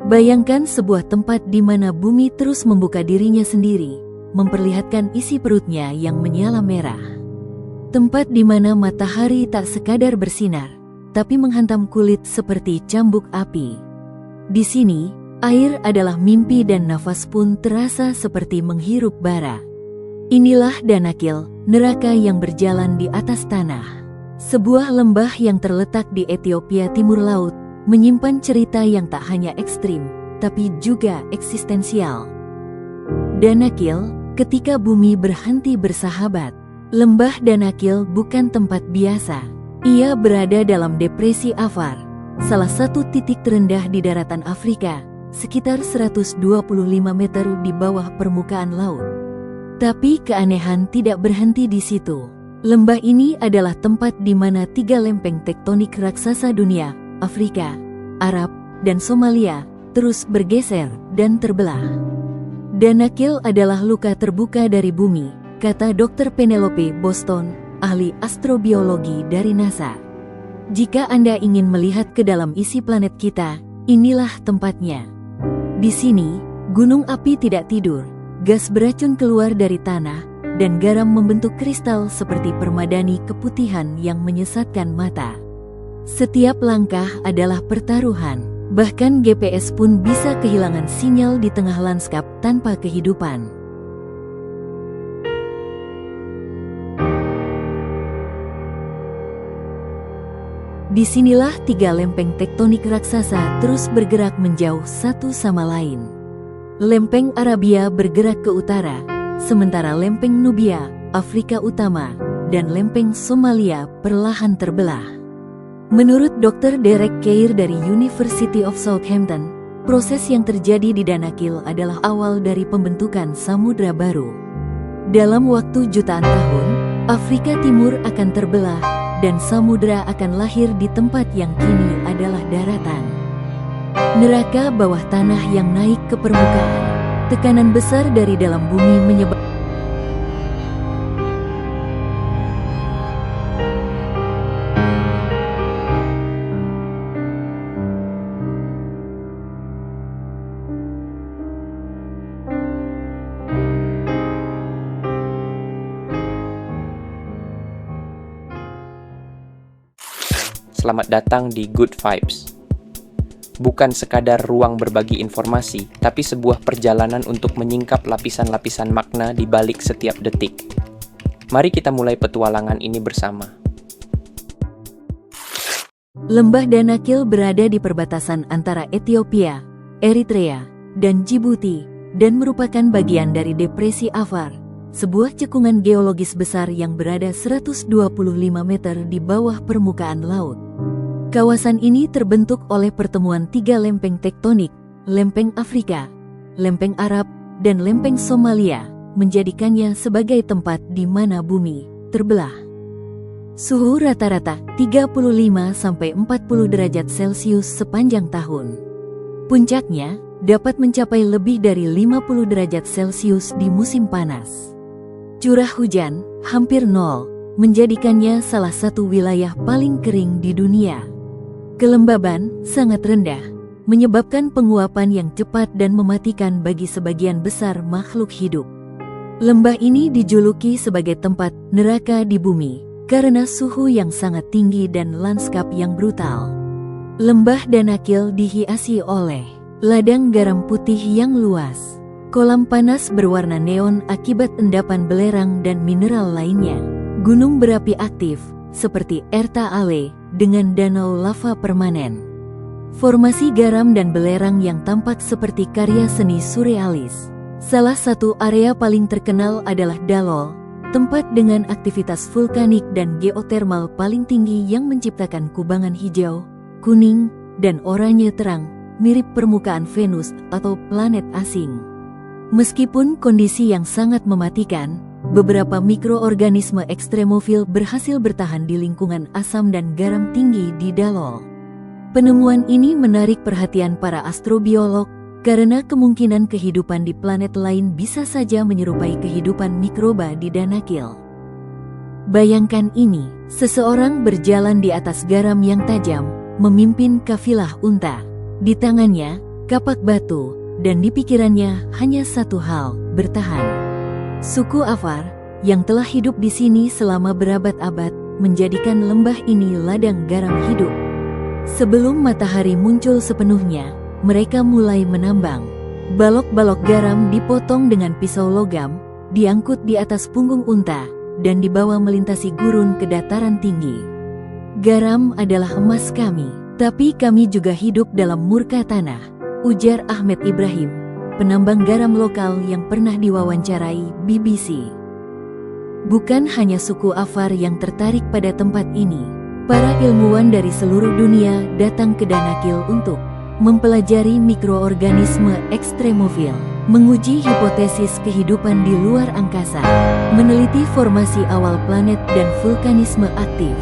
Bayangkan sebuah tempat di mana bumi terus membuka dirinya sendiri, memperlihatkan isi perutnya yang menyala merah. Tempat di mana matahari tak sekadar bersinar, tapi menghantam kulit seperti cambuk api. Di sini, air adalah mimpi dan nafas pun terasa seperti menghirup bara. Inilah Danakil, neraka yang berjalan di atas tanah. Sebuah lembah yang terletak di Ethiopia Timur Laut, menyimpan cerita yang tak hanya ekstrim, tapi juga eksistensial. Danakil, ketika bumi berhenti bersahabat. Lembah Danakil bukan tempat biasa. Ia berada dalam depresi Afar, salah satu titik terendah di daratan Afrika, sekitar 125 meter di bawah permukaan laut. Tapi keanehan tidak berhenti di situ. Lembah ini adalah tempat di mana 3 lempeng tektonik raksasa dunia, Afrika, Arab, dan Somalia, terus bergeser dan terbelah. Danakil adalah luka terbuka dari bumi, kata Dr. Penelope Boston, ahli astrobiologi dari NASA. Jika Anda ingin melihat ke dalam isi planet kita, inilah tempatnya. Di sini, gunung api tidak tidur, gas beracun keluar dari tanah, dan garam membentuk kristal seperti permadani keputihan yang menyesatkan mata. Setiap langkah adalah pertaruhan, bahkan GPS pun bisa kehilangan sinyal di tengah lanskap tanpa kehidupan. Disinilah 3 lempeng tektonik raksasa terus bergerak menjauh satu sama lain. Lempeng Arabia bergerak ke utara, sementara lempeng Nubia, Afrika Utama, dan lempeng Somalia perlahan terbelah. Menurut Dr. Derek Keir dari University of Southampton, proses yang terjadi di Danakil adalah awal dari pembentukan samudra baru. Dalam waktu jutaan tahun, Afrika Timur akan terbelah, dan samudra akan lahir di tempat yang kini adalah daratan. Neraka bawah tanah yang naik ke permukaan. Tekanan besar dari dalam bumi menyebabkan Selamat datang di Good Vibes. Bukan sekadar ruang berbagi informasi, tapi sebuah perjalanan untuk menyingkap lapisan-lapisan makna di balik setiap detik. Mari kita mulai petualangan ini bersama. Lembah Danakil berada di perbatasan antara Ethiopia, Eritrea, dan Djibouti, dan merupakan bagian dari depresi Afar, sebuah cekungan geologis besar yang berada 125 meter di bawah permukaan laut. Kawasan ini terbentuk oleh pertemuan 3 lempeng tektonik, lempeng Afrika, lempeng Arab, dan lempeng Somalia, menjadikannya sebagai tempat di mana bumi terbelah. Suhu rata-rata 35–40 derajat Celcius sepanjang tahun. Puncaknya dapat mencapai lebih dari 50 derajat Celcius di musim panas. Curah hujan hampir nol, menjadikannya salah satu wilayah paling kering di dunia. Kelembaban sangat rendah, menyebabkan penguapan yang cepat dan mematikan bagi sebagian besar makhluk hidup. Lembah ini dijuluki sebagai tempat neraka di bumi, karena suhu yang sangat tinggi dan lanskap yang brutal. Lembah Danakil dihiasi oleh ladang garam putih yang luas, kolam panas berwarna neon akibat endapan belerang dan mineral lainnya, gunung berapi aktif, seperti Erta Ale, dengan danau lava permanen. Formasi garam dan belerang yang tampak seperti karya seni surrealis. Salah satu area paling terkenal adalah Dalol, tempat dengan aktivitas vulkanik dan geotermal paling tinggi yang menciptakan kubangan hijau, kuning, dan oranye terang, mirip permukaan Venus atau planet asing. Meskipun kondisi yang sangat mematikan, beberapa mikroorganisme ekstremofil berhasil bertahan di lingkungan asam dan garam tinggi di Dalol. Penemuan ini menarik perhatian para astrobiolog karena kemungkinan kehidupan di planet lain bisa saja menyerupai kehidupan mikroba di Danakil. Bayangkan ini, seseorang berjalan di atas garam yang tajam, memimpin kafilah unta. Di tangannya, kapak batu, dan di pikirannya hanya satu hal, bertahan. Suku Afar, yang telah hidup di sini selama berabad-abad, menjadikan lembah ini ladang garam hidup. Sebelum matahari muncul sepenuhnya, mereka mulai menambang. Balok-balok garam dipotong dengan pisau logam, diangkut di atas punggung unta, dan dibawa melintasi gurun ke dataran tinggi. Garam adalah emas kami, tapi kami juga hidup dalam murka tanah, ujar Ahmed Ibrahim, penambang garam lokal yang pernah diwawancarai BBC. Bukan hanya suku Afar yang tertarik pada tempat ini, para ilmuwan dari seluruh dunia datang ke Danakil untuk mempelajari mikroorganisme ekstremofil, menguji hipotesis kehidupan di luar angkasa, meneliti formasi awal planet dan vulkanisme aktif.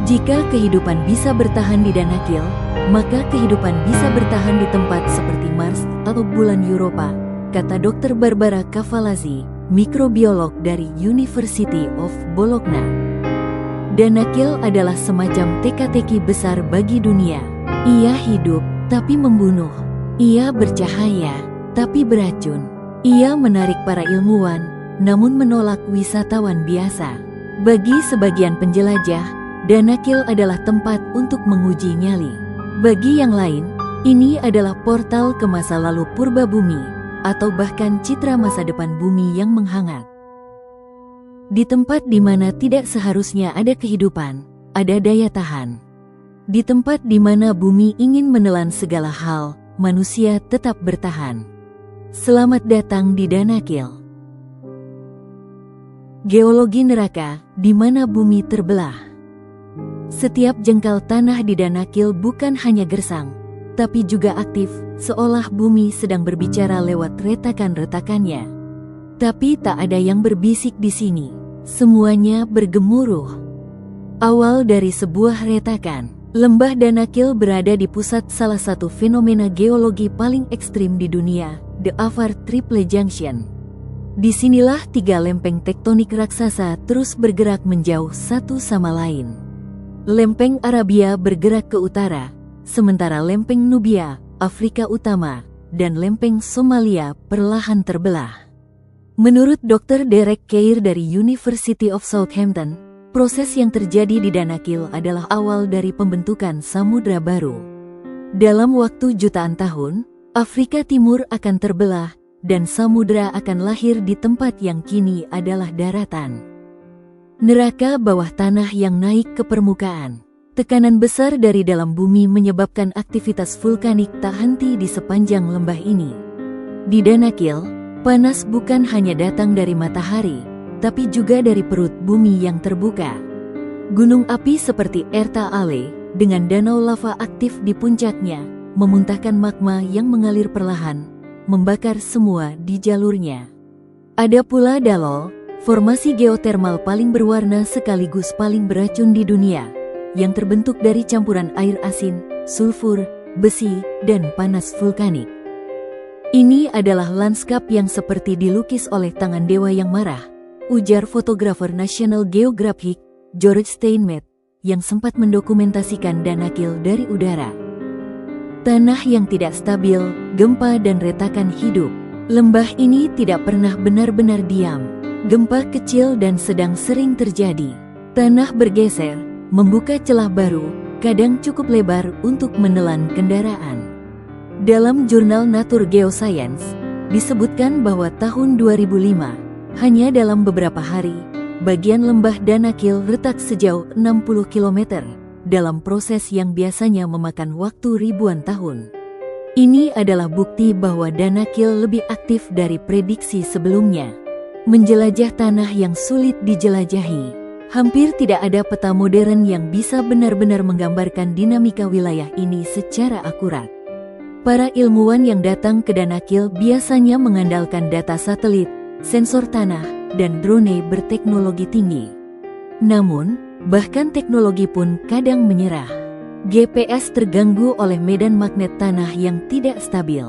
Jika kehidupan bisa bertahan di Danakil, maka kehidupan bisa bertahan di tempat seperti Mars atau bulan Europa, kata Dr. Barbara Cavallazzi, mikrobiolog dari University of Bologna. Danakil adalah semacam teka-teki besar bagi dunia. Ia hidup, tapi membunuh. Ia bercahaya, tapi beracun. Ia menarik para ilmuwan, namun menolak wisatawan biasa. Bagi sebagian penjelajah, Danakil adalah tempat untuk menguji nyali. Bagi yang lain, ini adalah portal ke masa lalu purba bumi, atau bahkan citra masa depan bumi yang menghangat. Di tempat di mana tidak seharusnya ada kehidupan, ada daya tahan. Di tempat di mana bumi ingin menelan segala hal, manusia tetap bertahan. Selamat datang di Danakil. Geologi neraka, di mana bumi terbelah. Setiap jengkal tanah di Danakil bukan hanya gersang, tapi juga aktif, seolah bumi sedang berbicara lewat retakan-retakannya. Tapi tak ada yang berbisik di sini, semuanya bergemuruh. Awal dari sebuah retakan. Lembah Danakil berada di pusat salah satu fenomena geologi paling ekstrim di dunia, The Afar Triple Junction. Disinilah tiga lempeng tektonik raksasa terus bergerak menjauh satu sama lain. Lempeng Arabia bergerak ke utara, sementara lempeng Nubia, Afrika Utama, dan lempeng Somalia perlahan terbelah. Menurut Dr. Derek Keir dari University of Southampton, proses yang terjadi di Danakil adalah awal dari pembentukan samudra baru. Dalam waktu jutaan tahun, Afrika Timur akan terbelah, dan samudra akan lahir di tempat yang kini adalah daratan. Neraka bawah tanah yang naik ke permukaan. Tekanan besar dari dalam bumi menyebabkan aktivitas vulkanik tak henti di sepanjang lembah ini. Di Danakil, panas bukan hanya datang dari matahari, tapi juga dari perut bumi yang terbuka. Gunung api seperti Erta Ale, dengan danau lava aktif di puncaknya, memuntahkan magma yang mengalir perlahan, membakar semua di jalurnya. Ada pula Dalol, formasi geotermal paling berwarna sekaligus paling beracun di dunia, yang terbentuk dari campuran air asin, sulfur, besi, dan panas vulkanik. Ini adalah lanskap yang seperti dilukis oleh tangan dewa yang marah, ujar fotografer National Geographic, George Steinmetz, yang sempat mendokumentasikan Danakil dari udara. Tanah yang tidak stabil, gempa dan retakan hidup. Lembah ini tidak pernah benar-benar diam. Gempa kecil dan sedang sering terjadi. Tanah bergeser, membuka celah baru, kadang cukup lebar untuk menelan kendaraan. Dalam jurnal Nature Geoscience, disebutkan bahwa tahun 2005, hanya dalam beberapa hari, bagian lembah Danakil retak sejauh 60 km, dalam proses yang biasanya memakan waktu ribuan tahun. Ini adalah bukti bahwa Danakil lebih aktif dari prediksi sebelumnya. Menjelajah tanah yang sulit dijelajahi. Hampir tidak ada peta modern yang bisa benar-benar menggambarkan dinamika wilayah ini secara akurat. Para ilmuwan yang datang ke Danakil biasanya mengandalkan data satelit, sensor tanah, dan drone berteknologi tinggi. Namun, bahkan teknologi pun kadang menyerah. GPS terganggu oleh medan magnet tanah yang tidak stabil.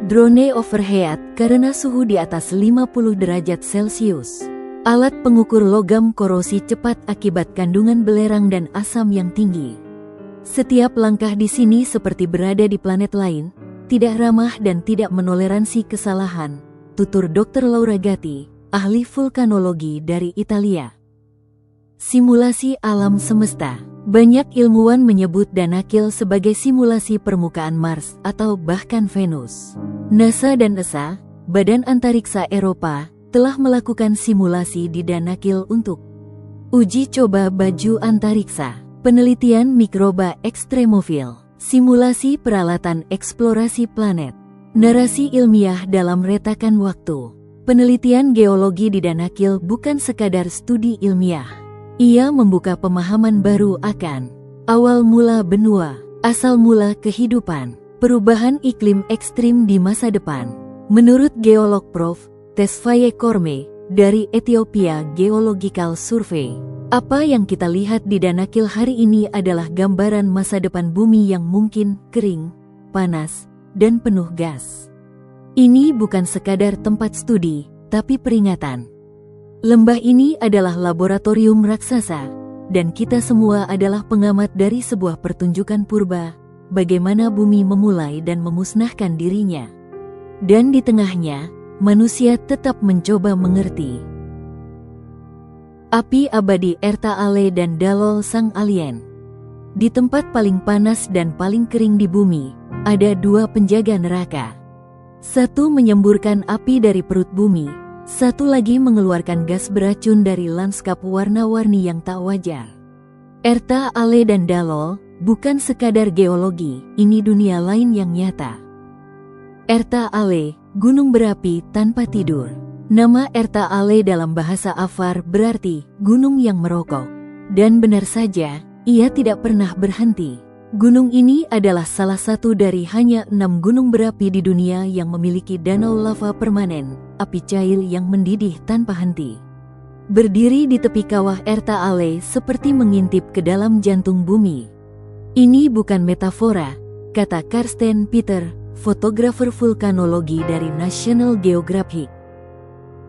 Drone overheat karena suhu di atas 50 derajat Celcius. Alat pengukur logam korosi cepat akibat kandungan belerang dan asam yang tinggi. Setiap langkah di sini seperti berada di planet lain, tidak ramah dan tidak menoleransi kesalahan, tutur Dr. Laura Gatti, ahli vulkanologi dari Italia. Simulasi alam semesta. Banyak ilmuwan menyebut Danakil sebagai simulasi permukaan Mars atau bahkan Venus. NASA dan ESA, Badan Antariksa Eropa, telah melakukan simulasi di Danakil untuk uji coba baju antariksa, penelitian mikroba ekstremofil, simulasi peralatan eksplorasi planet, narasi ilmiah dalam retakan waktu. Penelitian geologi di Danakil bukan sekadar studi ilmiah. Ia membuka pemahaman baru akan awal mula benua, asal mula kehidupan, perubahan iklim ekstrim di masa depan. Menurut geolog Prof. Tesfaye Korme dari Ethiopia Geological Survey, apa yang kita lihat di Danakil hari ini adalah gambaran masa depan bumi yang mungkin kering, panas, dan penuh gas. Ini bukan sekadar tempat studi, tapi peringatan. Lembah ini adalah laboratorium raksasa, dan kita semua adalah pengamat dari sebuah pertunjukan purba, bagaimana bumi memulai dan memusnahkan dirinya. Dan di tengahnya, manusia tetap mencoba mengerti. Api abadi Erta Ale dan Dalol sang alien. Di tempat paling panas dan paling kering di bumi, ada dua penjaga neraka. Satu menyemburkan api dari perut bumi, satu lagi mengeluarkan gas beracun dari lanskap warna-warni yang tak wajar. Erta Ale dan Dalol bukan sekadar geologi, ini dunia lain yang nyata. Erta Ale, gunung berapi tanpa tidur. Nama Erta Ale dalam bahasa Afar berarti gunung yang merokok. Dan benar saja, ia tidak pernah berhenti. Gunung ini adalah salah satu dari hanya 6 gunung berapi di dunia yang memiliki danau lava permanen, api cair yang mendidih tanpa henti. Berdiri di tepi kawah Erta Ale seperti mengintip ke dalam jantung bumi. Ini bukan metafora, kata Karsten Peter, fotografer vulkanologi dari National Geographic.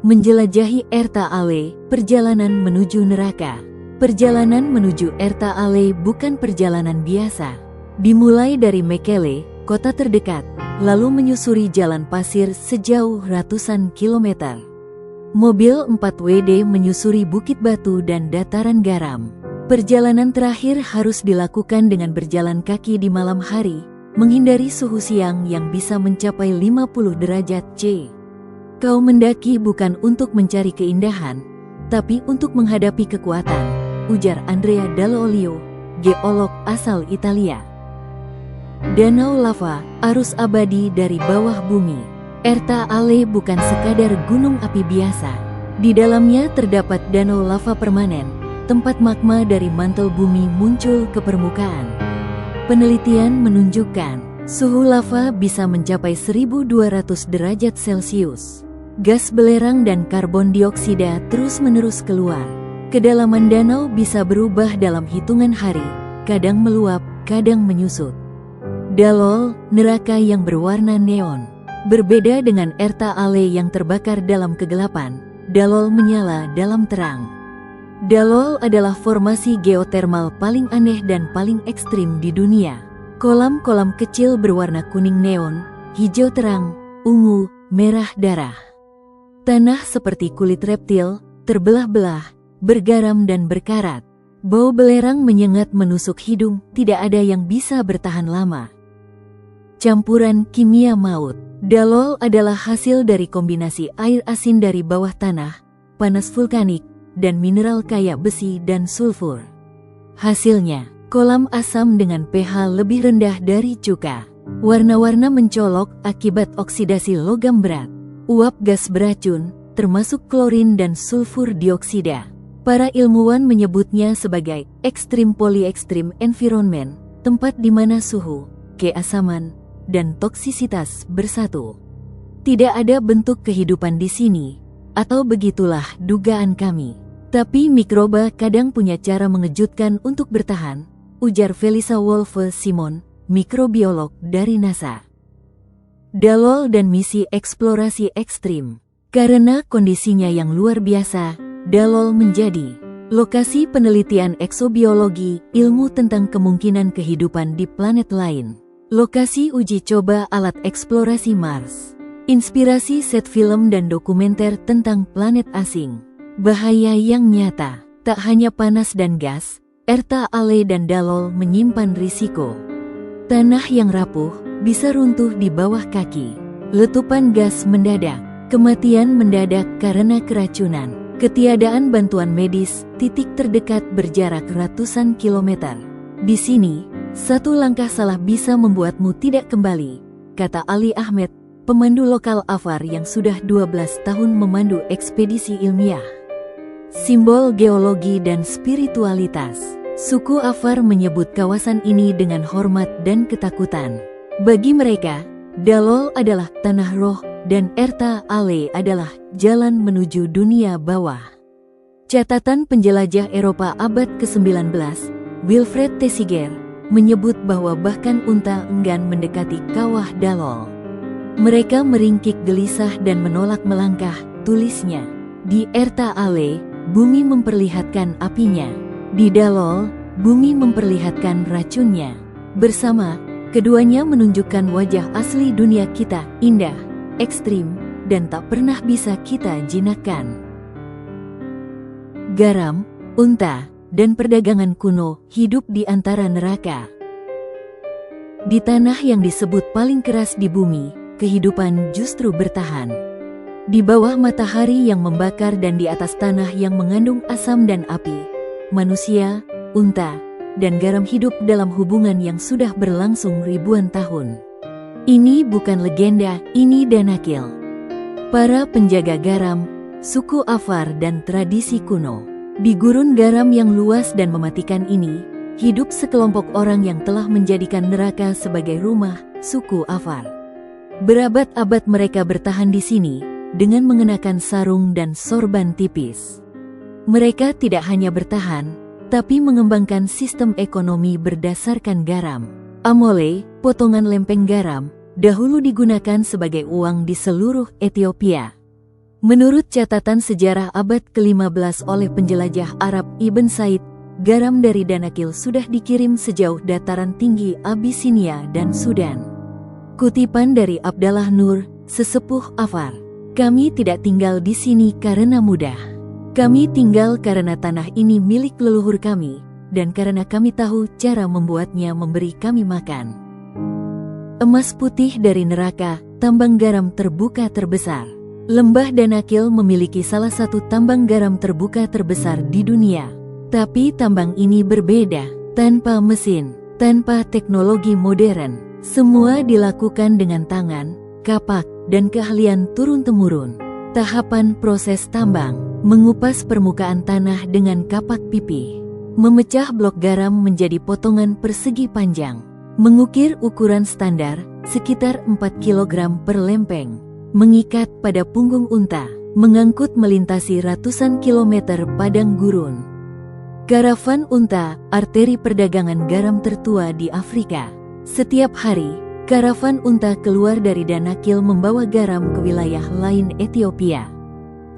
Menjelajahi Erta Ale, perjalanan menuju neraka. Perjalanan menuju Erta Ale bukan perjalanan biasa. Dimulai dari Mekele, kota terdekat, lalu menyusuri jalan pasir sejauh ratusan kilometer. Mobil 4WD menyusuri bukit batu dan dataran garam. Perjalanan terakhir harus dilakukan dengan berjalan kaki di malam hari, menghindari suhu siang yang bisa mencapai 50 derajat C. Kau mendaki bukan untuk mencari keindahan, tapi untuk menghadapi kekuatan, ujar Andrea Dall'Olio, geolog asal Italia. Danau lava, arus abadi dari bawah bumi. Erta Ale bukan sekadar gunung api biasa. Di dalamnya terdapat danau lava permanen, tempat magma dari mantel bumi muncul ke permukaan. Penelitian menunjukkan, suhu lava bisa mencapai 1200 derajat Celcius. Gas belerang dan karbon dioksida terus-menerus keluar. Kedalaman danau bisa berubah dalam hitungan hari, kadang meluap, kadang menyusut. Dalol, neraka yang berwarna neon. Berbeda dengan Erta Ale yang terbakar dalam kegelapan, Dalol menyala dalam terang. Dalol adalah formasi geotermal paling aneh dan paling ekstrim di dunia. Kolam-kolam kecil berwarna kuning neon, hijau terang, ungu, merah darah. Tanah seperti kulit reptil, terbelah-belah, bergaram dan berkarat. Bau belerang menyengat menusuk hidung, tidak ada yang bisa bertahan lama. Campuran kimia maut. Dalol adalah hasil dari kombinasi air asin dari bawah tanah, panas vulkanik, dan mineral kaya besi dan sulfur. Hasilnya, kolam asam dengan pH lebih rendah dari cuka. Warna-warna mencolok akibat oksidasi logam berat. Uap gas beracun, termasuk klorin dan sulfur dioksida. Para ilmuwan menyebutnya sebagai extreme polyextreme environment, tempat di mana suhu, keasaman, dan toksisitas bersatu. Tidak ada bentuk kehidupan di sini, atau begitulah dugaan kami. Tapi mikroba kadang punya cara mengejutkan untuk bertahan, ujar Felisa Wolfe Simon, mikrobiolog dari NASA. Dalol dan misi eksplorasi ekstrim. Karena kondisinya yang luar biasa, Dalol menjadi lokasi penelitian eksobiologi, ilmu tentang kemungkinan kehidupan di planet lain. Lokasi uji coba alat eksplorasi Mars. Inspirasi set film dan dokumenter tentang planet asing. Bahaya yang nyata. Tak hanya panas dan gas, Erta Ale dan Dalol menyimpan risiko. Tanah yang rapuh bisa runtuh di bawah kaki. Letupan gas mendadak. Kematian mendadak karena keracunan. Ketiadaan bantuan medis, titik terdekat berjarak ratusan kilometer. Di sini, satu langkah salah bisa membuatmu tidak kembali, kata Ali Ahmed, pemandu lokal AFAR yang sudah 12 tahun memandu ekspedisi ilmiah. Simbol geologi dan spiritualitas. Suku AFAR menyebut kawasan ini dengan hormat dan ketakutan. Bagi mereka, Dalol adalah tanah roh dan Erta Ale adalah jalan menuju dunia bawah. Catatan penjelajah Eropa abad ke-19, Wilfred Tessiger, menyebut bahwa bahkan unta enggan mendekati kawah Dalol. Mereka meringkik gelisah dan menolak melangkah, tulisnya. Di Erta Ale, bumi memperlihatkan apinya. Di Dalol, bumi memperlihatkan racunnya. Bersama, keduanya menunjukkan wajah asli dunia kita, indah, ekstrim, dan tak pernah bisa kita jinakkan. Garam, unta, dan perdagangan kuno hidup di antara neraka. Di tanah yang disebut paling keras di bumi, kehidupan justru bertahan. Di bawah matahari yang membakar dan di atas tanah yang mengandung asam dan api, manusia, unta, dan garam hidup dalam hubungan yang sudah berlangsung ribuan tahun. Ini bukan legenda, ini Danakil. Para penjaga garam, suku AFAR dan tradisi kuno. Di gurun garam yang luas dan mematikan ini, hidup sekelompok orang yang telah menjadikan neraka sebagai rumah suku AFAR. Berabad-abad mereka bertahan di sini, dengan mengenakan sarung dan sorban tipis. Mereka tidak hanya bertahan, tapi mengembangkan sistem ekonomi berdasarkan garam. Amole, potongan lempeng garam, dahulu digunakan sebagai uang di seluruh Ethiopia. Menurut catatan sejarah abad ke-15 oleh penjelajah Arab Ibn Said, garam dari Danakil sudah dikirim sejauh dataran tinggi Abyssinia dan Sudan. Kutipan dari Abdallah Nur, sesepuh AFAR. Kami tidak tinggal di sini karena mudah. Kami tinggal karena tanah ini milik leluhur kami, dan karena kami tahu cara membuatnya memberi kami makan. Emas putih dari neraka, tambang garam terbuka terbesar. Lembah Danakil memiliki salah satu tambang garam terbuka terbesar di dunia. Tapi tambang ini berbeda, tanpa mesin, tanpa teknologi modern. Semua dilakukan dengan tangan, kapak, dan keahlian turun-temurun. Tahapan proses tambang. Mengupas permukaan tanah dengan kapak pipih. Memecah blok garam menjadi potongan persegi panjang. Mengukir ukuran standar, sekitar 4 kg per lempeng. Mengikat pada punggung unta. Mengangkut melintasi ratusan kilometer padang gurun. Karavan unta, arteri perdagangan garam tertua di Afrika. Setiap hari, karavan unta keluar dari Danakil membawa garam ke wilayah lain Ethiopia.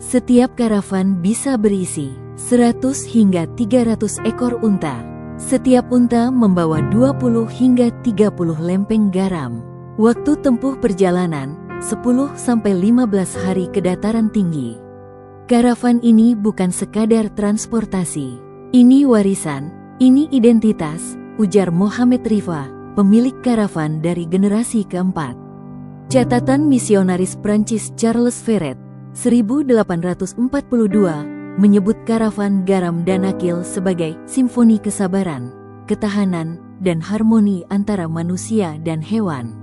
Setiap karavan bisa berisi 100 hingga 300 ekor unta. Setiap unta membawa 20 hingga 30 lempeng garam. Waktu tempuh perjalanan 10 sampai 15 hari ke dataran tinggi. Karavan ini bukan sekadar transportasi. Ini warisan, ini identitas, ujar Mohamed Rifa, pemilik karavan dari generasi keempat. Catatan misionaris Prancis Charles Ferret 1842 menyebut karavan garam Danakil sebagai simfoni kesabaran, ketahanan, dan harmoni antara manusia dan hewan.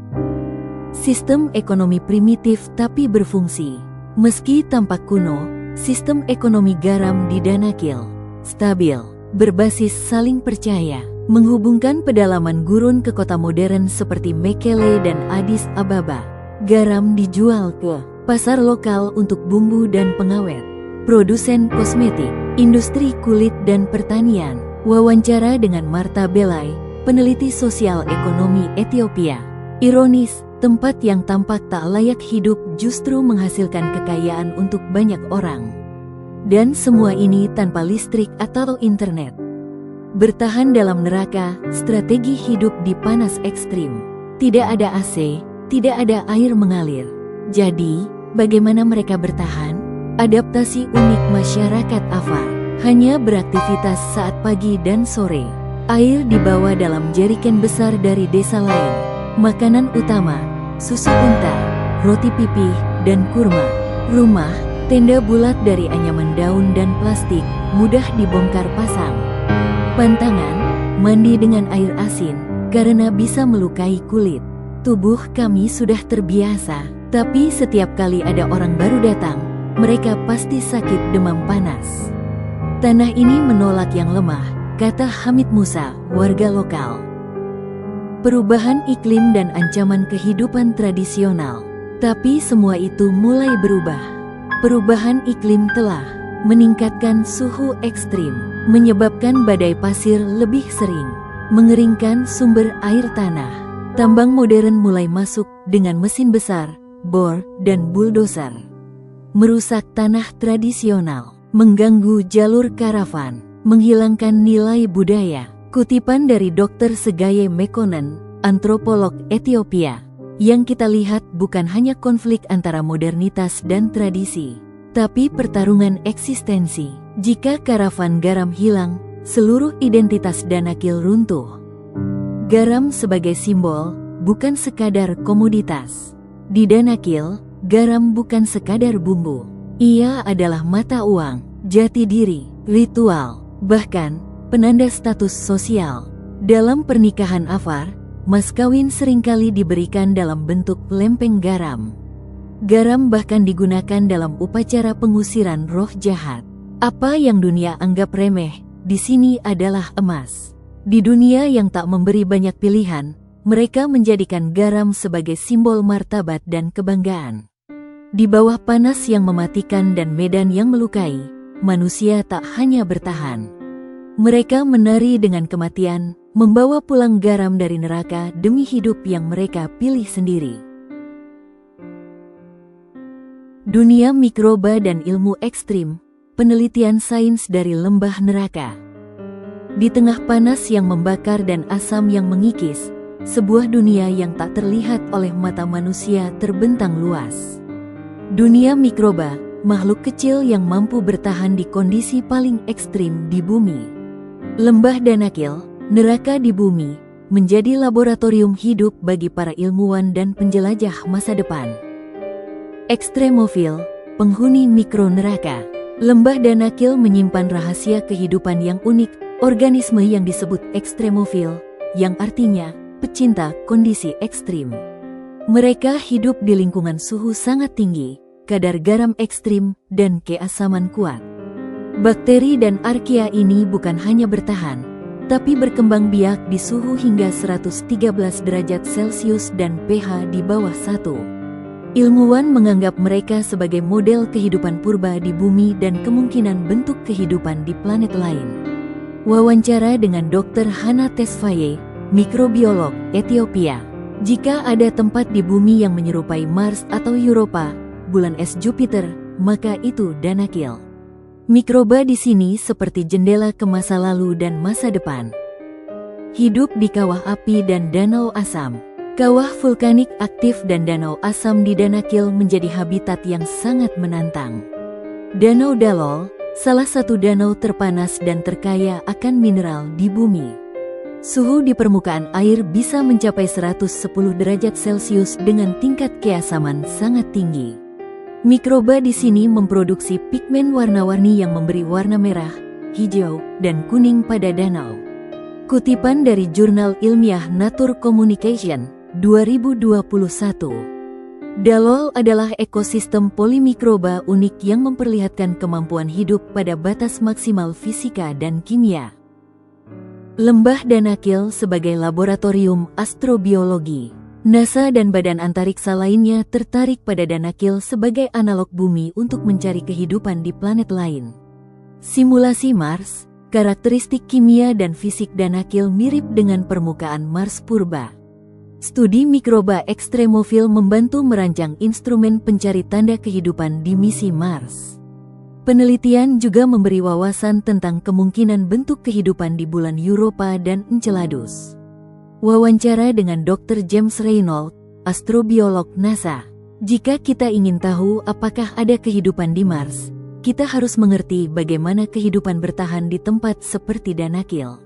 Sistem ekonomi primitif tapi berfungsi. Meski tampak kuno, sistem ekonomi garam di Danakil stabil, berbasis saling percaya, menghubungkan pedalaman gurun ke kota modern seperti Mekele dan Addis Ababa. Garam dijual ke pasar lokal untuk bumbu dan pengawet, produsen kosmetik, industri kulit dan pertanian. Wawancara dengan Marta Belay, peneliti sosial ekonomi Ethiopia. Ironis, tempat yang tampak tak layak hidup justru menghasilkan kekayaan untuk banyak orang. Dan semua ini tanpa listrik atau internet. Bertahan dalam neraka, strategi hidup di panas ekstrim. Tidak ada AC, tidak ada air mengalir. Jadi, bagaimana mereka bertahan? Adaptasi unik masyarakat Afar hanya beraktivitas saat pagi dan sore. Air dibawa dalam jeriken besar dari desa lain. Makanan utama, susu unta, roti pipih, dan kurma. Rumah, tenda bulat dari anyaman daun dan plastik, mudah dibongkar pasang. Pantangan, mandi dengan air asin, karena bisa melukai kulit. Tubuh kami sudah terbiasa, tapi setiap kali ada orang baru datang, mereka pasti sakit demam panas. Tanah ini menolak yang lemah, kata Hamid Musa, warga lokal. Perubahan iklim dan ancaman kehidupan tradisional. Tapi semua itu mulai berubah. Perubahan iklim telah meningkatkan suhu ekstrim, menyebabkan badai pasir lebih sering, mengeringkan sumber air tanah. Tambang modern mulai masuk dengan mesin besar, bor, dan bulldozer. Merusak tanah tradisional, mengganggu jalur karavan, menghilangkan nilai budaya. Kutipan dari Dr. Segaye Mekonnen, antropolog Ethiopia. Yang kita lihat bukan hanya konflik antara modernitas dan tradisi, tapi pertarungan eksistensi. Jika karavan garam hilang, seluruh identitas Danakil runtuh. Garam sebagai simbol, bukan sekadar komoditas. Di Danakil, garam bukan sekadar bumbu. Ia adalah mata uang, jati diri, ritual, bahkan penanda status sosial. Dalam pernikahan Afar, mas kawin seringkali diberikan dalam bentuk lempeng garam. Garam bahkan digunakan dalam upacara pengusiran roh jahat. Apa yang dunia anggap remeh, di sini adalah emas. Di dunia yang tak memberi banyak pilihan, mereka menjadikan garam sebagai simbol martabat dan kebanggaan. Di bawah panas yang mematikan dan medan yang melukai, manusia tak hanya bertahan. Mereka menari dengan kematian, membawa pulang garam dari neraka demi hidup yang mereka pilih sendiri. Dunia mikroba dan ilmu ekstrim, penelitian sains dari lembah neraka. Di tengah panas yang membakar dan asam yang mengikis, sebuah dunia yang tak terlihat oleh mata manusia terbentang luas. Dunia mikroba, makhluk kecil yang mampu bertahan di kondisi paling ekstrim di bumi. Lembah Danakil, neraka di bumi, menjadi laboratorium hidup bagi para ilmuwan dan penjelajah masa depan. Ekstremofil, penghuni mikro neraka. Lembah Danakil menyimpan rahasia kehidupan yang unik, organisme yang disebut ekstremofil, yang artinya pecinta kondisi ekstrim. Mereka hidup di lingkungan suhu sangat tinggi, kadar garam ekstrim, dan keasaman kuat. Bakteri dan arkia ini bukan hanya bertahan, tapi berkembang biak di suhu hingga 113 derajat Celcius dan pH di bawah 1. Ilmuwan menganggap mereka sebagai model kehidupan purba di bumi dan kemungkinan bentuk kehidupan di planet lain. Wawancara dengan Dr. Hana Tesfaye, mikrobiolog Ethiopia. Jika ada tempat di bumi yang menyerupai Mars atau Europa, bulan es Jupiter, maka itu Danakil. Mikroba di sini seperti jendela ke masa lalu dan masa depan. Hidup di kawah api dan danau asam. Kawah vulkanik aktif dan danau asam di Danakil menjadi habitat yang sangat menantang. Danau Dalol, salah satu danau terpanas dan terkaya akan mineral di bumi. Suhu di permukaan air bisa mencapai 110 derajat Celcius dengan tingkat keasaman sangat tinggi. Mikroba di sini memproduksi pigmen warna-warni yang memberi warna merah, hijau, dan kuning pada danau. Kutipan dari jurnal ilmiah Nature Communication, 2021. Dalol adalah ekosistem polimikroba unik yang memperlihatkan kemampuan hidup pada batas maksimal fisika dan kimia. Lembah Danakil sebagai laboratorium astrobiologi. NASA dan badan antariksa lainnya tertarik pada Danakil sebagai analog bumi untuk mencari kehidupan di planet lain. Simulasi Mars, karakteristik kimia dan fisik Danakil mirip dengan permukaan Mars purba. Studi mikroba ekstremofil membantu merancang instrumen pencari tanda kehidupan di misi Mars. Penelitian juga memberi wawasan tentang kemungkinan bentuk kehidupan di bulan Europa dan Enceladus. Wawancara dengan Dr. James Reynolds, astrobiolog NASA. Jika kita ingin tahu apakah ada kehidupan di Mars, kita harus mengerti bagaimana kehidupan bertahan di tempat seperti Danakil.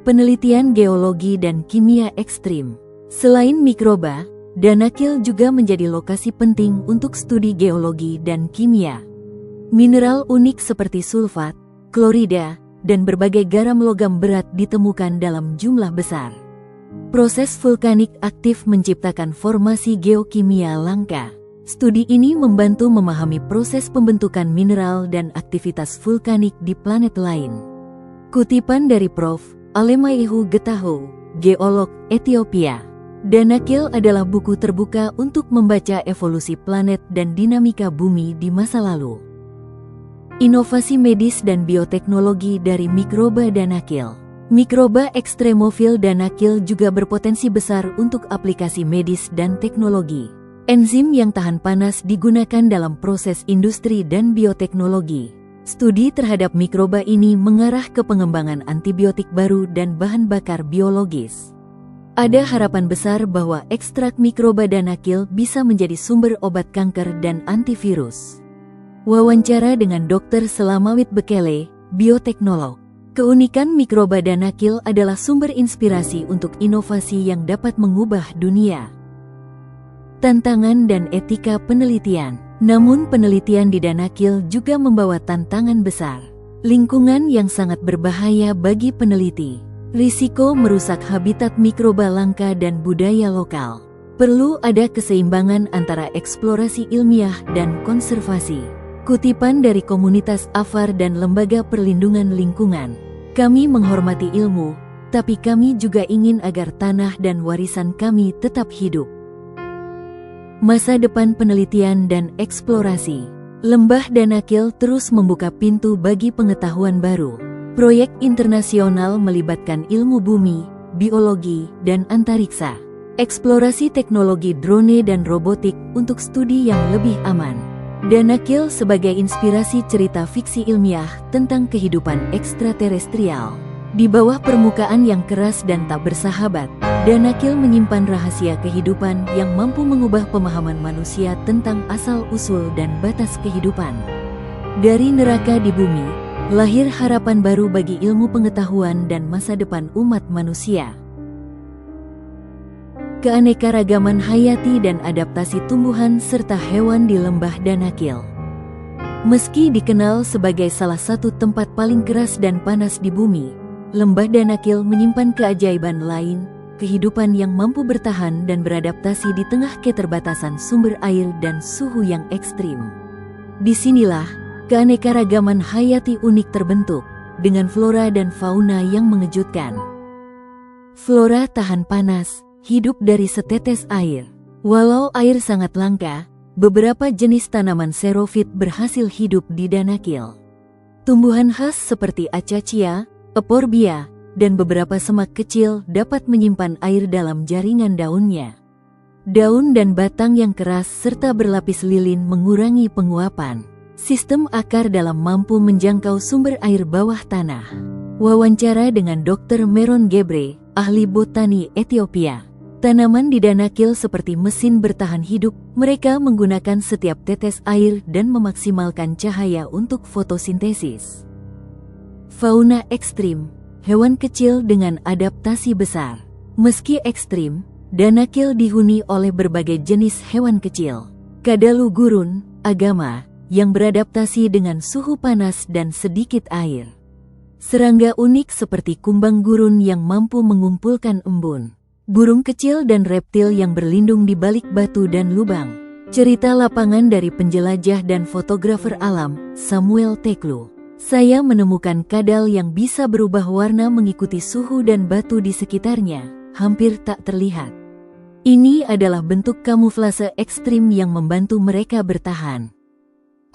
Penelitian geologi dan kimia ekstrim. Selain mikroba, Danakil juga menjadi lokasi penting untuk studi geologi dan kimia. Mineral unik seperti sulfat, klorida, dan berbagai garam logam berat ditemukan dalam jumlah besar. Proses vulkanik aktif menciptakan formasi geokimia langka. Studi ini membantu memahami proses pembentukan mineral dan aktivitas vulkanik di planet lain. Kutipan dari Prof. Alemayehu Getachew, geolog Ethiopia. Danakil adalah buku terbuka untuk membaca evolusi planet dan dinamika bumi di masa lalu. Inovasi medis dan bioteknologi dari mikroba Danakil. Mikroba ekstremofil Danakil juga berpotensi besar untuk aplikasi medis dan teknologi. Enzim yang tahan panas digunakan dalam proses industri dan bioteknologi. Studi terhadap mikroba ini mengarah ke pengembangan antibiotik baru dan bahan bakar biologis. Ada harapan besar bahwa ekstrak mikroba Danakil bisa menjadi sumber obat kanker dan antivirus. Wawancara dengan Dr. Selamawit Bekele, bioteknolog. Keunikan mikroba Danakil adalah sumber inspirasi untuk inovasi yang dapat mengubah dunia. Tantangan dan etika penelitian. Namun penelitian di Danakil juga membawa tantangan besar. Lingkungan yang sangat berbahaya bagi peneliti. Risiko merusak habitat mikroba langka dan budaya lokal. Perlu ada keseimbangan antara eksplorasi ilmiah dan konservasi. Kutipan dari komunitas Afar dan Lembaga Perlindungan Lingkungan. Kami menghormati ilmu, tapi kami juga ingin agar tanah dan warisan kami tetap hidup. Masa depan penelitian dan eksplorasi. Lembah Danakil terus membuka pintu bagi pengetahuan baru. Proyek internasional melibatkan ilmu bumi, biologi, dan antariksa. Eksplorasi teknologi drone dan robotik untuk studi yang lebih aman. Danakil sebagai inspirasi cerita fiksi ilmiah tentang kehidupan ekstraterestrial. Di bawah permukaan yang keras dan tak bersahabat, Danakil menyimpan rahasia kehidupan yang mampu mengubah pemahaman manusia tentang asal-usul dan batas kehidupan. Dari neraka di bumi, lahir harapan baru bagi ilmu pengetahuan dan masa depan umat manusia. Keanekaragaman hayati dan adaptasi tumbuhan serta hewan di lembah Danakil. Meski dikenal sebagai salah satu tempat paling keras dan panas di bumi, lembah Danakil menyimpan keajaiban lain, kehidupan yang mampu bertahan dan beradaptasi di tengah keterbatasan sumber air dan suhu yang ekstrim. Disinilah, keanekaragaman hayati unik terbentuk, dengan flora dan fauna yang mengejutkan. Flora tahan panas, hidup dari setetes air. Walau air sangat langka, beberapa jenis tanaman xerofit berhasil hidup di Danakil. Tumbuhan khas seperti acacia, euphorbia, dan beberapa semak kecil dapat menyimpan air dalam jaringan daunnya. Daun dan batang yang keras serta berlapis lilin mengurangi penguapan. Sistem akar dalam mampu menjangkau sumber air bawah tanah. Wawancara dengan Dr. Meron Gebre, ahli botani Ethiopia. Tanaman di Danakil seperti mesin bertahan hidup, mereka menggunakan setiap tetes air dan memaksimalkan cahaya untuk fotosintesis. Fauna ekstrim, hewan kecil dengan adaptasi besar. Meski ekstrim, Danakil dihuni oleh berbagai jenis hewan kecil. Kadalu gurun, agama, yang beradaptasi dengan suhu panas dan sedikit air. Serangga unik seperti kumbang gurun yang mampu mengumpulkan embun. Burung kecil dan reptil yang berlindung di balik batu dan lubang. Cerita lapangan dari penjelajah dan fotografer alam, Samuel Teklu. Saya menemukan kadal yang bisa berubah warna mengikuti suhu dan batu di sekitarnya, hampir tak terlihat. Ini adalah bentuk kamuflase ekstrim yang membantu mereka bertahan.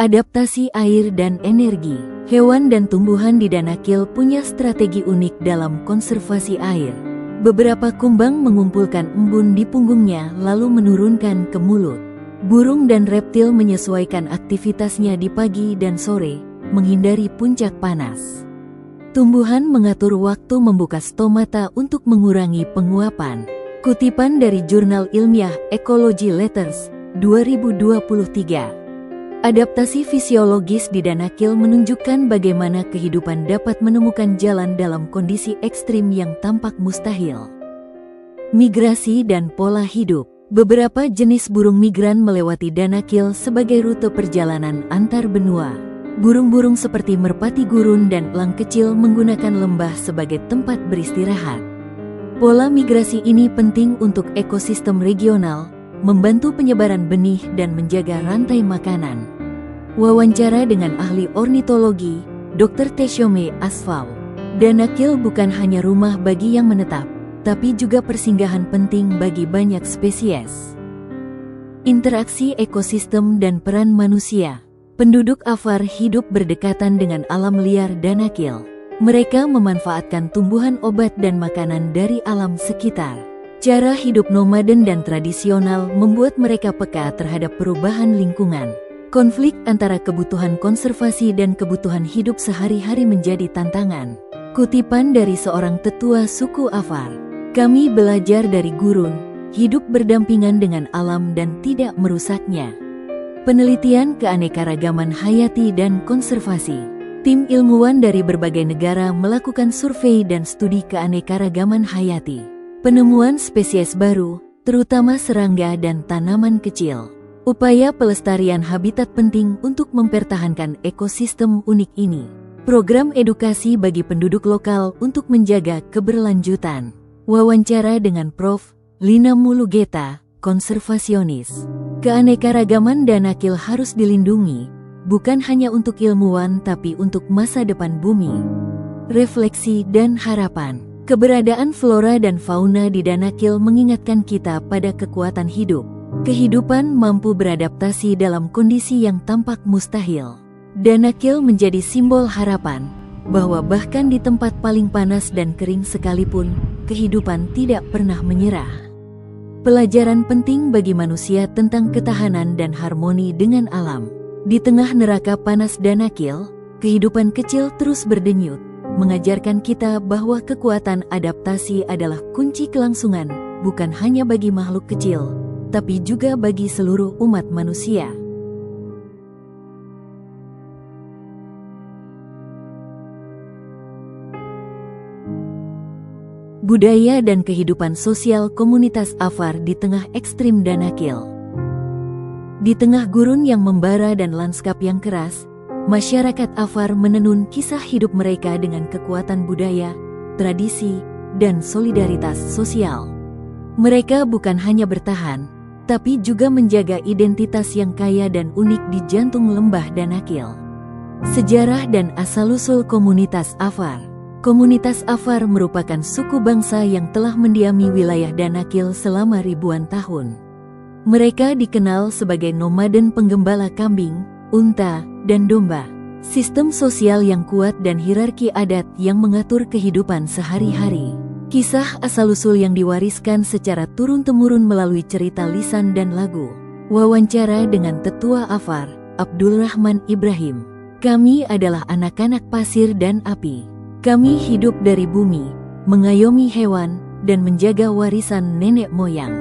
Adaptasi air dan energi. Hewan dan tumbuhan di Danakil punya strategi unik dalam konservasi air. Beberapa kumbang mengumpulkan embun di punggungnya lalu menurunkan ke mulut. Burung dan reptil menyesuaikan aktivitasnya di pagi dan sore, menghindari puncak panas. Tumbuhan mengatur waktu membuka stomata untuk mengurangi penguapan. Kutipan dari Jurnal Ilmiah Ecology Letters, 2023. Adaptasi fisiologis di Danakil menunjukkan bagaimana kehidupan dapat menemukan jalan dalam kondisi ekstrim yang tampak mustahil. Migrasi dan pola hidup. Beberapa jenis burung migran melewati Danakil sebagai rute perjalanan antar benua. Burung-burung seperti merpati gurun dan elang kecil menggunakan lembah sebagai tempat beristirahat. Pola migrasi ini penting untuk ekosistem regional, membantu penyebaran benih dan menjaga rantai makanan. Wawancara dengan ahli ornitologi, Dr. Teshome Asfaw. Danakil bukan hanya rumah bagi yang menetap, tapi juga persinggahan penting bagi banyak spesies. Interaksi ekosistem dan peran manusia. Penduduk Afar hidup berdekatan dengan alam liar Danakil. Mereka memanfaatkan tumbuhan obat dan makanan dari alam sekitar. Cara hidup nomaden dan tradisional membuat mereka peka terhadap perubahan lingkungan. Konflik antara kebutuhan konservasi dan kebutuhan hidup sehari-hari menjadi tantangan. Kutipan dari seorang tetua suku Afar. Kami belajar dari gurun, hidup berdampingan dengan alam dan tidak merusaknya. Penelitian keanekaragaman hayati dan konservasi. Tim ilmuwan dari berbagai negara melakukan survei dan studi keanekaragaman hayati. Penemuan spesies baru, terutama serangga dan tanaman kecil. Upaya pelestarian habitat penting untuk mempertahankan ekosistem unik ini. Program edukasi bagi penduduk lokal untuk menjaga keberlanjutan. Wawancara dengan Prof. Lina Mulugeta, konservasionis. Keanekaragaman Danakil harus dilindungi, bukan hanya untuk ilmuwan tapi untuk masa depan bumi. Refleksi dan harapan. Keberadaan flora dan fauna di Danakil mengingatkan kita pada kekuatan hidup. Kehidupan mampu beradaptasi dalam kondisi yang tampak mustahil. Danakil menjadi simbol harapan, bahwa bahkan di tempat paling panas dan kering sekalipun, kehidupan tidak pernah menyerah. Pelajaran penting bagi manusia tentang ketahanan dan harmoni dengan alam. Di tengah neraka panas Danakil, kehidupan kecil terus berdenyut, mengajarkan kita bahwa kekuatan adaptasi adalah kunci kelangsungan, bukan hanya bagi makhluk kecil, tapi juga bagi seluruh umat manusia. Budaya dan kehidupan sosial komunitas Afar di tengah ekstrim Danakil. Di tengah gurun yang membara dan lanskap yang keras, masyarakat Afar menenun kisah hidup mereka dengan kekuatan budaya, tradisi, dan solidaritas sosial. Mereka bukan hanya bertahan, tapi juga menjaga identitas yang kaya dan unik di jantung lembah Danakil. Sejarah dan asal-usul komunitas Afar. Komunitas Afar merupakan suku bangsa yang telah mendiami wilayah Danakil selama ribuan tahun. Mereka dikenal sebagai nomaden penggembala kambing, unta, dan domba. Sistem sosial yang kuat dan hierarki adat yang mengatur kehidupan sehari-hari. Kisah asal-usul yang diwariskan secara turun-temurun melalui cerita lisan dan lagu. Wawancara dengan Tetua Afar, Abdul Rahman Ibrahim. Kami adalah anak-anak pasir dan api. Kami hidup dari bumi, mengayomi hewan, dan menjaga warisan nenek moyang.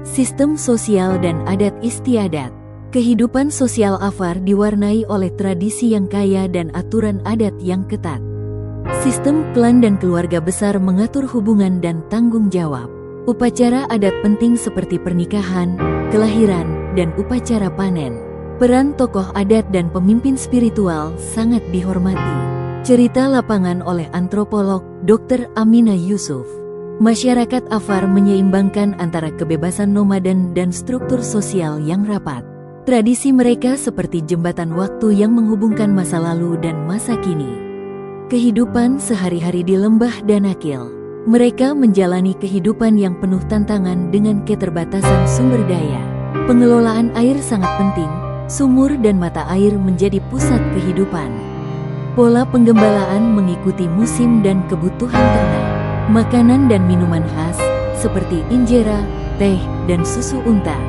Sistem sosial dan adat istiadat. Kehidupan sosial Afar diwarnai oleh tradisi yang kaya dan aturan adat yang ketat. Sistem klan dan keluarga besar mengatur hubungan dan tanggung jawab. Upacara adat penting seperti pernikahan, kelahiran, dan upacara panen. Peran tokoh adat dan pemimpin spiritual sangat dihormati. Cerita lapangan oleh antropolog Dr. Aminah Yusuf. Masyarakat Afar menyeimbangkan antara kebebasan nomaden dan struktur sosial yang rapat. Tradisi mereka seperti jembatan waktu yang menghubungkan masa lalu dan masa kini. Kehidupan sehari-hari di lembah Danakil. Mereka menjalani kehidupan yang penuh tantangan dengan keterbatasan sumber daya. Pengelolaan air sangat penting, sumur dan mata air menjadi pusat kehidupan. Pola penggembalaan mengikuti musim dan kebutuhan ternak. Makanan dan minuman khas, seperti injera, teh, dan susu unta.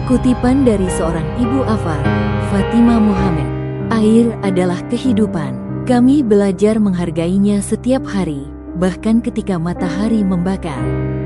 Kutipan dari seorang ibu Afar, Fatimah Muhammad. Air adalah kehidupan. Kami belajar menghargainya setiap hari, bahkan ketika matahari membakar.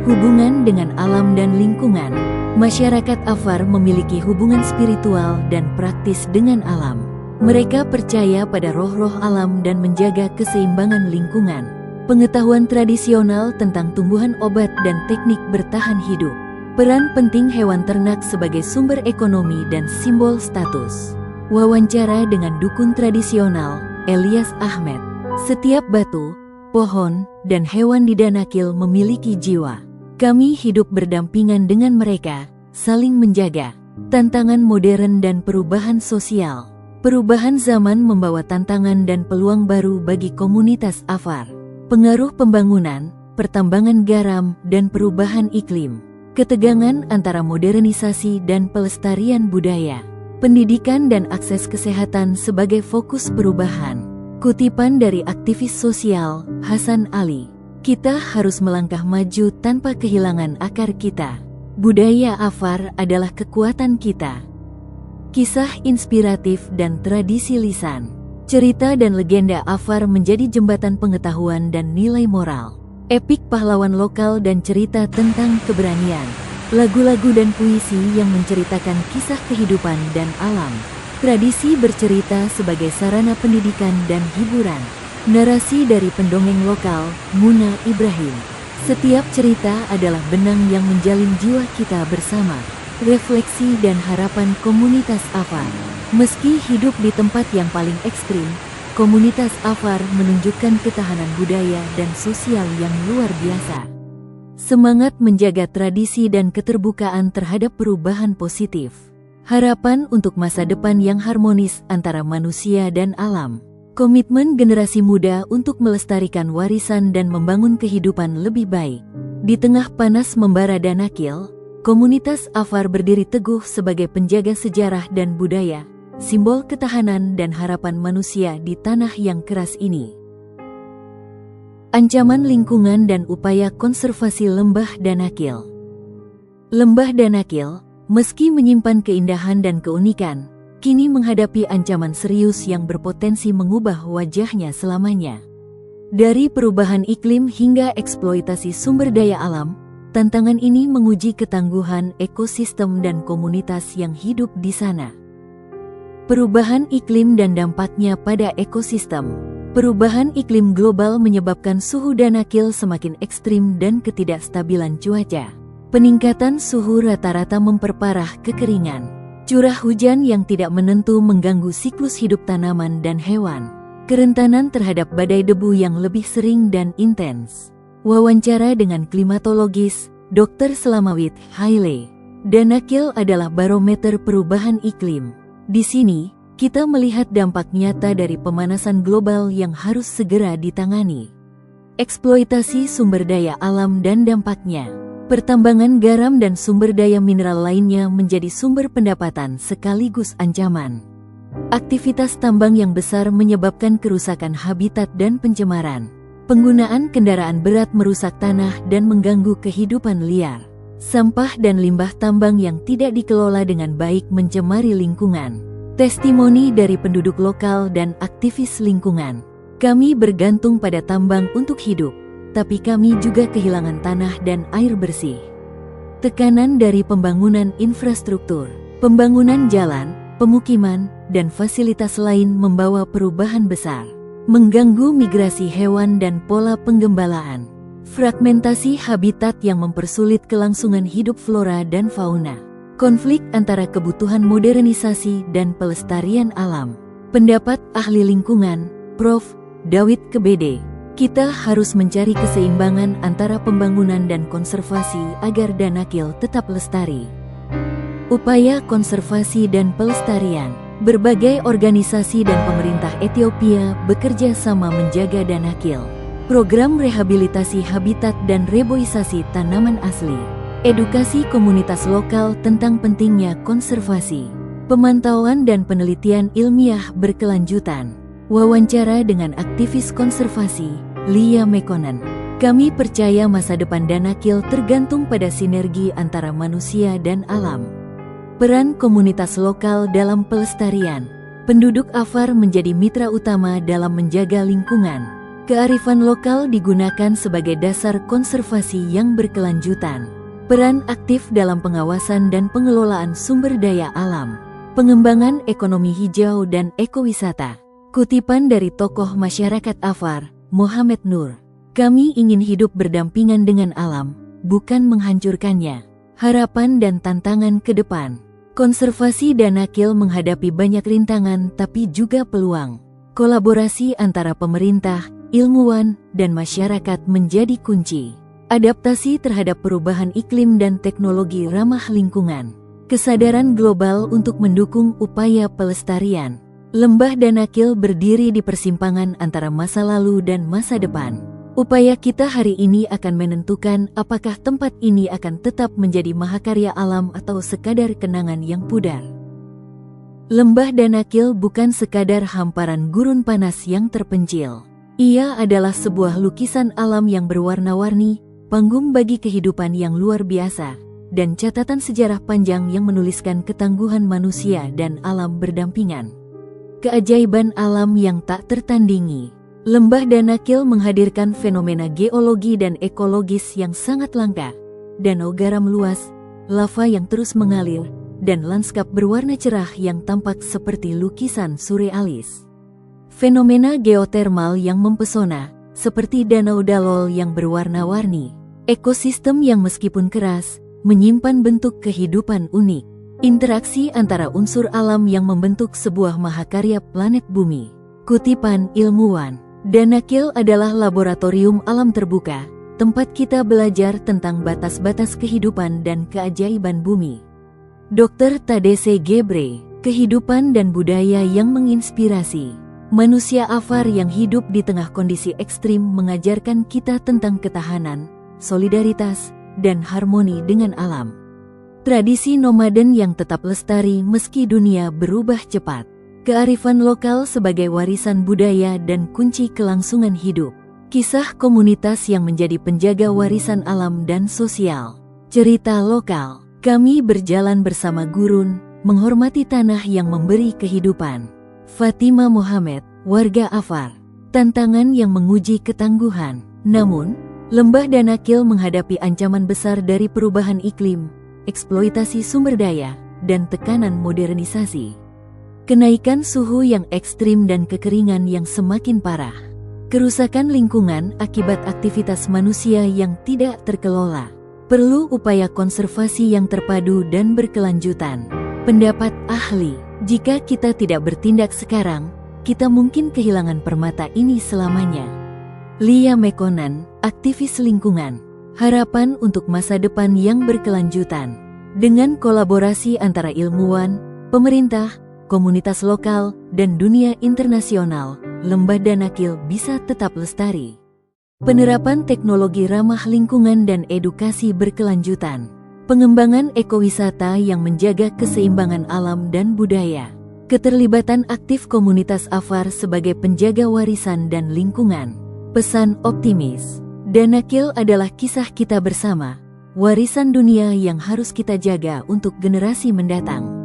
Hubungan dengan alam dan lingkungan. Masyarakat Afar memiliki hubungan spiritual dan praktis dengan alam. Mereka percaya pada roh-roh alam dan menjaga keseimbangan lingkungan. Pengetahuan tradisional tentang tumbuhan obat dan teknik bertahan hidup. Peran penting hewan ternak sebagai sumber ekonomi dan simbol status. Wawancara dengan dukun tradisional, Elias Ahmed. Setiap batu, pohon, dan hewan di Danakil memiliki jiwa. Kami hidup berdampingan dengan mereka, saling menjaga. Tantangan modern dan perubahan sosial. Perubahan zaman membawa tantangan dan peluang baru bagi komunitas Afar. Pengaruh pembangunan, pertambangan garam, dan perubahan iklim. Ketegangan antara modernisasi dan pelestarian budaya. Pendidikan dan akses kesehatan sebagai fokus perubahan. Kutipan dari aktivis sosial, Hasan Ali. Kita harus melangkah maju tanpa kehilangan akar kita. Budaya Afar adalah kekuatan kita. Kisah inspiratif dan tradisi lisan. Cerita dan legenda Afar menjadi jembatan pengetahuan dan nilai moral. Epik pahlawan lokal dan cerita tentang keberanian. Lagu-lagu dan puisi yang menceritakan kisah kehidupan dan alam. Tradisi bercerita sebagai sarana pendidikan dan hiburan. Narasi dari pendongeng lokal, Muna Ibrahim. Setiap cerita adalah benang yang menjalin jiwa kita bersama. Refleksi dan harapan komunitas Afar. Meski hidup di tempat yang paling ekstrim, komunitas Afar menunjukkan ketahanan budaya dan sosial yang luar biasa. Semangat menjaga tradisi dan keterbukaan terhadap perubahan positif. Harapan untuk masa depan yang harmonis antara manusia dan alam. Komitmen generasi muda untuk melestarikan warisan dan membangun kehidupan lebih baik. Di tengah panas membara Danakil, komunitas Afar berdiri teguh sebagai penjaga sejarah dan budaya, simbol ketahanan dan harapan manusia di tanah yang keras ini. Ancaman lingkungan dan upaya konservasi Lembah Danakil. Lembah Danakil, meski menyimpan keindahan dan keunikan, kini menghadapi ancaman serius yang berpotensi mengubah wajahnya selamanya. Dari perubahan iklim hingga eksploitasi sumber daya alam, tantangan ini menguji ketangguhan ekosistem dan komunitas yang hidup di sana. Perubahan iklim dan dampaknya pada ekosistem. Perubahan iklim global menyebabkan suhu Danakil semakin ekstrim dan ketidakstabilan cuaca. Peningkatan suhu rata-rata memperparah kekeringan. Curah hujan yang tidak menentu mengganggu siklus hidup tanaman dan hewan. Kerentanan terhadap badai debu yang lebih sering dan intens. Wawancara dengan klimatologis, Dr. Selamawit Haile. Danakil adalah barometer perubahan iklim. Di sini, kita melihat dampak nyata dari pemanasan global yang harus segera ditangani. Eksploitasi sumber daya alam dan dampaknya. Pertambangan garam dan sumber daya mineral lainnya menjadi sumber pendapatan sekaligus ancaman. Aktivitas tambang yang besar menyebabkan kerusakan habitat dan pencemaran. Penggunaan kendaraan berat merusak tanah dan mengganggu kehidupan liar. Sampah dan limbah tambang yang tidak dikelola dengan baik mencemari lingkungan. Testimoni dari penduduk lokal dan aktivis lingkungan. Kami bergantung pada tambang untuk hidup, tapi kami juga kehilangan tanah dan air bersih. Tekanan dari pembangunan infrastruktur, pembangunan jalan, pemukiman, dan fasilitas lain membawa perubahan besar. Mengganggu migrasi hewan dan pola penggembalaan. Fragmentasi habitat yang mempersulit kelangsungan hidup flora dan fauna. Konflik antara kebutuhan modernisasi dan pelestarian alam. Pendapat ahli lingkungan, Prof. Dawid Kebede. Kita harus mencari keseimbangan antara pembangunan dan konservasi agar Danakil tetap lestari. Upaya konservasi dan pelestarian. Berbagai organisasi dan pemerintah Ethiopia bekerja sama menjaga Danakil. Program rehabilitasi habitat dan reboisasi tanaman asli. Edukasi komunitas lokal tentang pentingnya konservasi. Pemantauan dan penelitian ilmiah berkelanjutan. Wawancara dengan aktivis konservasi, Lia Mekonnen. Kami percaya masa depan Danakil tergantung pada sinergi antara manusia dan alam. Peran komunitas lokal dalam pelestarian. Penduduk Afar menjadi mitra utama dalam menjaga lingkungan. Kearifan lokal digunakan sebagai dasar konservasi yang berkelanjutan. Peran aktif dalam pengawasan dan pengelolaan sumber daya alam. Pengembangan ekonomi hijau dan ekowisata. Kutipan dari tokoh masyarakat Afar, Mohamed Nur. Kami ingin hidup berdampingan dengan alam, bukan menghancurkannya. Harapan dan tantangan ke depan. Konservasi Danakil menghadapi banyak rintangan tapi juga peluang. Kolaborasi antara pemerintah, ilmuwan, dan masyarakat menjadi kunci. Adaptasi terhadap perubahan iklim dan teknologi ramah lingkungan. Kesadaran global untuk mendukung upaya pelestarian. Lembah Danakil berdiri di persimpangan antara masa lalu dan masa depan. Upaya kita hari ini akan menentukan apakah tempat ini akan tetap menjadi mahakarya alam atau sekadar kenangan yang pudar. Lembah Danakil bukan sekadar hamparan gurun panas yang terpencil. Ia adalah sebuah lukisan alam yang berwarna-warni, panggung bagi kehidupan yang luar biasa, dan catatan sejarah panjang yang menuliskan ketangguhan manusia dan alam berdampingan. Keajaiban alam yang tak tertandingi. Lembah Danakil menghadirkan fenomena geologi dan ekologis yang sangat langka. Danau garam luas, lava yang terus mengalir, dan lanskap berwarna cerah yang tampak seperti lukisan surrealis. Fenomena geotermal yang mempesona, seperti Danau Dalol yang berwarna-warni. Ekosistem yang meskipun keras, menyimpan bentuk kehidupan unik. Interaksi antara unsur alam yang membentuk sebuah mahakarya planet bumi. Kutipan ilmuwan. Danakil adalah laboratorium alam terbuka, tempat kita belajar tentang batas-batas kehidupan dan keajaiban bumi. Dr. Tadesse Gebre, kehidupan dan budaya yang menginspirasi. Manusia Afar yang hidup di tengah kondisi ekstrim mengajarkan kita tentang ketahanan, solidaritas, dan harmoni dengan alam. Tradisi nomaden yang tetap lestari meski dunia berubah cepat. Kearifan lokal sebagai warisan budaya dan kunci kelangsungan hidup. Kisah komunitas yang menjadi penjaga warisan alam dan sosial. Cerita lokal. Kami berjalan bersama gurun, menghormati tanah yang memberi kehidupan. Fatima Mohamed, warga Afar. Tantangan yang menguji ketangguhan. Namun, Lembah Danakil menghadapi ancaman besar dari perubahan iklim, eksploitasi sumber daya, dan tekanan modernisasi. Kenaikan suhu yang ekstrim dan kekeringan yang semakin parah. Kerusakan lingkungan akibat aktivitas manusia yang tidak terkelola. Perlu upaya konservasi yang terpadu dan berkelanjutan. Pendapat ahli, jika kita tidak bertindak sekarang, kita mungkin kehilangan permata ini selamanya. Lia Mekonnen, aktivis lingkungan. Harapan untuk masa depan yang berkelanjutan. Dengan kolaborasi antara ilmuwan, pemerintah, komunitas lokal, dan dunia internasional, Lembah Danakil bisa tetap lestari. Penerapan teknologi ramah lingkungan dan edukasi berkelanjutan. Pengembangan ekowisata yang menjaga keseimbangan alam dan budaya. Keterlibatan aktif komunitas Afar sebagai penjaga warisan dan lingkungan. Pesan optimis. Danakil adalah kisah kita bersama, warisan dunia yang harus kita jaga untuk generasi mendatang.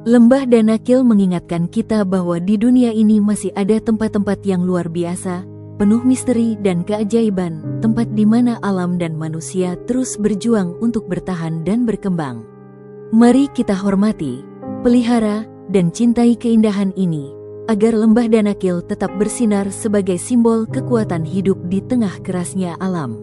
Lembah Danakil mengingatkan kita bahwa di dunia ini masih ada tempat-tempat yang luar biasa, penuh misteri dan keajaiban, tempat di mana alam dan manusia terus berjuang untuk bertahan dan berkembang. Mari kita hormati, pelihara, dan cintai keindahan ini, agar Lembah Danakil tetap bersinar sebagai simbol kekuatan hidup di tengah kerasnya alam.